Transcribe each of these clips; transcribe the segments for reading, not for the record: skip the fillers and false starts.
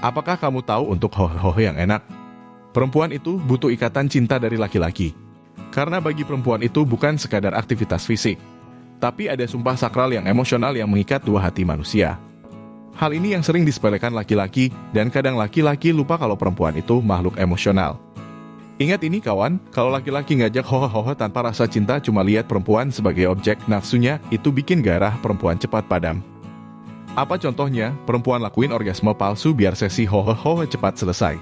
Apakah kamu tahu untuk hohe-hohe yang enak? Perempuan itu butuh ikatan cinta dari laki-laki. Karena bagi perempuan itu bukan sekadar aktivitas fisik, tapi ada sumpah sakral yang emosional yang mengikat dua hati manusia. Hal ini yang sering disepelekan laki-laki, dan kadang laki-laki lupa kalau perempuan itu makhluk emosional. Ingat ini kawan, kalau laki-laki ngajak hohe-hohe tanpa rasa cinta cuma lihat perempuan sebagai objek nafsunya, itu bikin gairah perempuan cepat padam. Apa contohnya? Perempuan lakuin orgasme palsu biar sesi hohe-hohe cepat selesai.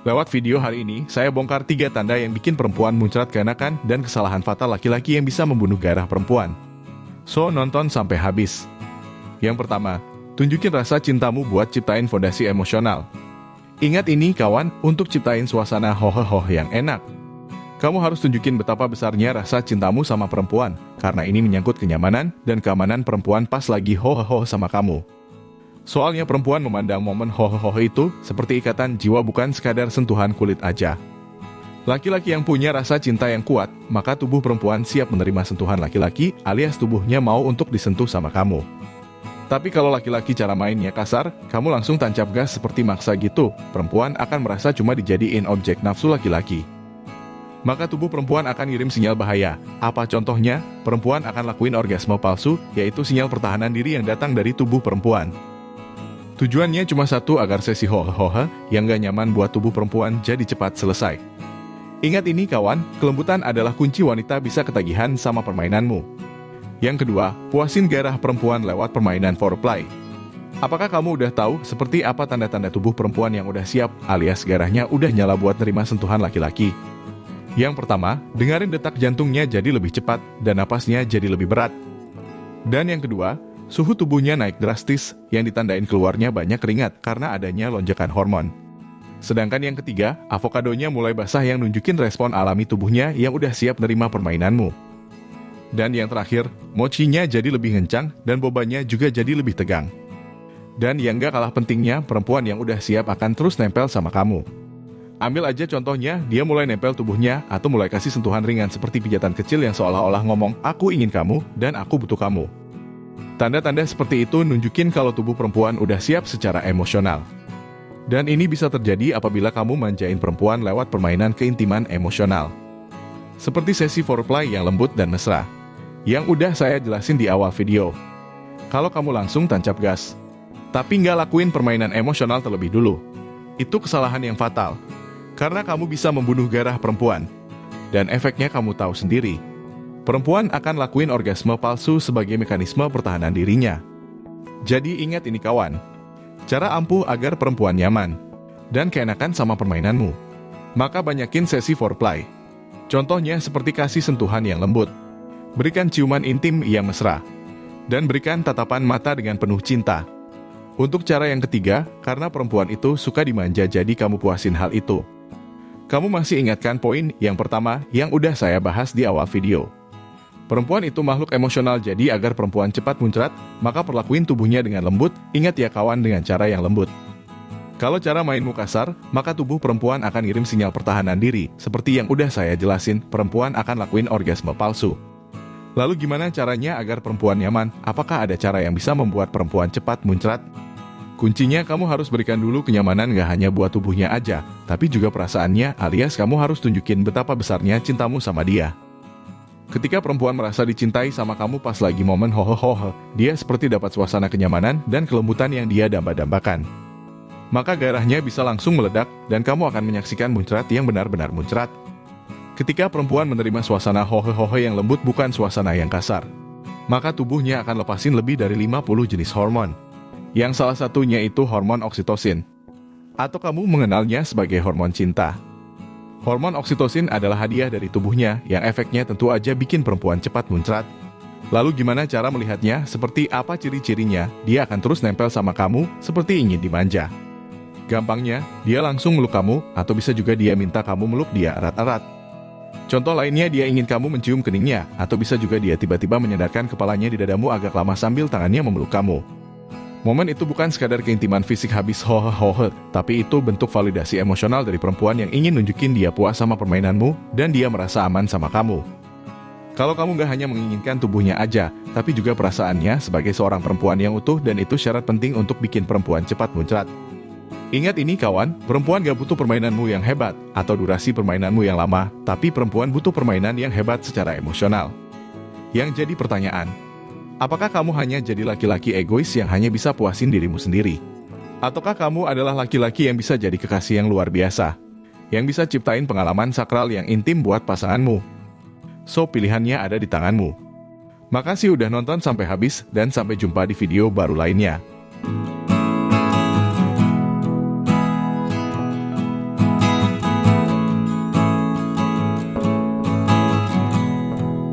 Lewat video hari ini, saya bongkar 3 tanda yang bikin perempuan muncrat keenakan dan kesalahan fatal laki-laki yang bisa membunuh gairah perempuan. So, nonton sampai habis. Yang pertama, tunjukin rasa cintamu buat ciptain fondasi emosional. Ingat ini kawan, untuk ciptain suasana hohe-hohe yang enak, kamu harus tunjukin betapa besarnya rasa cintamu sama perempuan, karena ini menyangkut kenyamanan dan keamanan perempuan pas lagi hohe-hohe sama kamu. Soalnya perempuan memandang momen hohe-hohe itu seperti ikatan jiwa, bukan sekadar sentuhan kulit aja. Laki-laki yang punya rasa cinta yang kuat, maka tubuh perempuan siap menerima sentuhan laki-laki alias tubuhnya mau untuk disentuh sama kamu. Tapi kalau laki-laki cara mainnya kasar, kamu langsung tancap gas seperti maksa gitu, perempuan akan merasa cuma dijadiin objek nafsu laki-laki. Maka tubuh perempuan akan ngirim sinyal bahaya. Apa contohnya? Perempuan akan lakuin orgasme palsu, yaitu sinyal pertahanan diri yang datang dari tubuh perempuan. Tujuannya cuma satu, agar sesi hohe-hohe yang gak nyaman buat tubuh perempuan jadi cepat selesai. Ingat ini kawan, kelembutan adalah kunci wanita bisa ketagihan sama permainanmu. Yang kedua, puasin gairah perempuan lewat permainan foreplay. Apakah kamu udah tahu seperti apa tanda-tanda tubuh perempuan yang udah siap alias gairahnya udah nyala buat nerima sentuhan laki-laki? Yang pertama, dengerin detak jantungnya jadi lebih cepat dan napasnya jadi lebih berat. Dan yang kedua, suhu tubuhnya naik drastis yang ditandain keluarnya banyak keringat karena adanya lonjakan hormon. Sedangkan yang ketiga, avokadonya mulai basah yang nunjukin respon alami tubuhnya yang udah siap nerima permainanmu. Dan yang terakhir, mochinya jadi lebih kencang dan bobanya juga jadi lebih tegang. Dan yang gak kalah pentingnya, perempuan yang udah siap akan terus nempel sama kamu. Ambil aja contohnya, dia mulai nempel tubuhnya atau mulai kasih sentuhan ringan seperti pijatan kecil yang seolah-olah ngomong, aku ingin kamu dan aku butuh kamu. Tanda-tanda seperti itu nunjukin kalau tubuh perempuan udah siap secara emosional. Dan ini bisa terjadi apabila kamu manjain perempuan lewat permainan keintiman emosional. Seperti sesi foreplay yang lembut dan mesra, yang udah saya jelasin di awal video. Kalau kamu langsung tancap gas, tapi nggak lakuin permainan emosional terlebih dulu, itu kesalahan yang fatal. Karena kamu bisa membunuh gairah perempuan. Dan efeknya kamu tahu sendiri. Perempuan akan lakuin orgasme palsu sebagai mekanisme pertahanan dirinya. Jadi ingat ini kawan. Cara ampuh agar perempuan nyaman dan keenakan sama permainanmu. Maka banyakin sesi foreplay. Contohnya seperti kasih sentuhan yang lembut. Berikan ciuman intim yang mesra. Dan berikan tatapan mata dengan penuh cinta. Untuk cara yang ketiga, karena perempuan itu suka dimanja jadi kamu puasin hal itu. Kamu masih ingatkan poin yang pertama yang udah saya bahas di awal video. Perempuan itu makhluk emosional, jadi agar perempuan cepat muncrat, maka perlakuin tubuhnya dengan lembut. Ingat ya kawan, dengan cara yang lembut. Kalau cara mainmu kasar, maka tubuh perempuan akan ngirim sinyal pertahanan diri. Seperti yang udah saya jelasin, perempuan akan lakuin orgasme palsu. Lalu gimana caranya agar perempuan nyaman? Apakah ada cara yang bisa membuat perempuan cepat muncrat? Kuncinya kamu harus berikan dulu kenyamanan gak hanya buat tubuhnya aja, tapi juga perasaannya, alias kamu harus tunjukin betapa besarnya cintamu sama dia. Ketika perempuan merasa dicintai sama kamu pas lagi momen hohe-hohe, dia seperti dapat suasana kenyamanan dan kelembutan yang dia damba-dambakan. Maka gairahnya bisa langsung meledak dan kamu akan menyaksikan muncrat yang benar-benar muncrat. Ketika perempuan menerima suasana hohe-hohe yang lembut, bukan suasana yang kasar, maka tubuhnya akan lepasin lebih dari 50 jenis hormon. Yang salah satunya itu hormon oksitosin. Atau kamu mengenalnya sebagai hormon cinta. Hormon oksitosin adalah hadiah dari tubuhnya yang efeknya tentu aja bikin perempuan cepat muncrat. Lalu gimana cara melihatnya? Seperti apa ciri-cirinya? Dia akan terus nempel sama kamu seperti ingin dimanja. Gampangnya, dia langsung meluk kamu atau bisa juga dia minta kamu meluk dia erat-erat. Contoh lainnya, dia ingin kamu mencium keningnya atau bisa juga dia tiba-tiba menyandarkan kepalanya di dadamu agak lama sambil tangannya memeluk kamu. Momen itu bukan sekadar keintiman fisik habis hohe-hohe, tapi itu bentuk validasi emosional dari perempuan yang ingin nunjukin dia puas sama permainanmu dan dia merasa aman sama kamu. Kalau kamu gak hanya menginginkan tubuhnya aja, tapi juga perasaannya sebagai seorang perempuan yang utuh, dan itu syarat penting untuk bikin perempuan cepat muncrat. Ingat ini kawan, perempuan gak butuh permainanmu yang hebat atau durasi permainanmu yang lama, tapi perempuan butuh permainan yang hebat secara emosional. Yang jadi pertanyaan, apakah kamu hanya jadi laki-laki egois yang hanya bisa puasin dirimu sendiri? Ataukah kamu adalah laki-laki yang bisa jadi kekasih yang luar biasa, yang bisa ciptain pengalaman sakral yang intim buat pasanganmu? So, pilihannya ada di tanganmu. Makasih udah nonton sampai habis dan sampai jumpa di video baru lainnya.